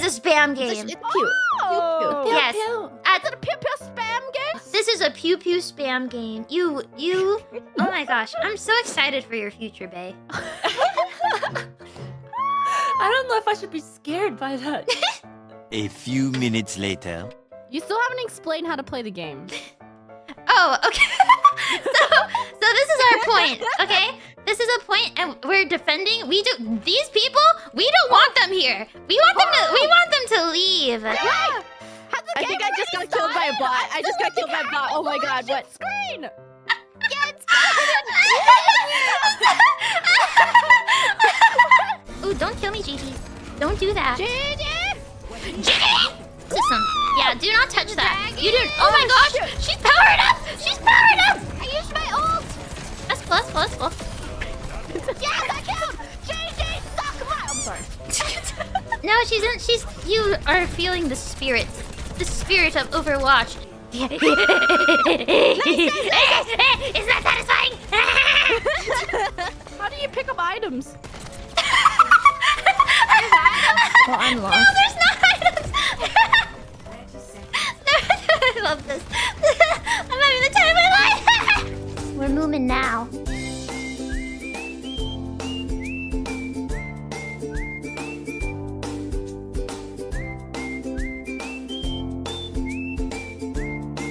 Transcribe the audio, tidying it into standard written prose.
a spam game. It's cute. Oh. Pew, pew. Yes. Is it a pew pew spam game? This is a pew pew spam game. You. Oh my gosh, I'm so excited for your future, Bae. I don't know if I should be scared by that. A few minutes later. You still haven't explained how to play the game. Oh, okay. so this is our point, okay? This is a point, and we're defending. These people. We don't want them here. We want them to. We want them to leave. Yeah. I think I just got killed by a bot. I just got killed by a bot. Oh my god, what? Screen! Ooh, don't kill me, Gigi. Don't do that. Gigi! Listen, yeah, do not touch that. You didn't. Oh my gosh, she's powered up. She's powered up. I used my ult! That's cool. That's cool. Yes, I killed! Gigi, suck my... I'm sorry. No, she's in. You are feeling the spirit of Overwatch. Isn't that satisfying? How do you pick up items? Well, I'm lost. No, there's no items. I love this. I'm having the time of my life. We're moving now.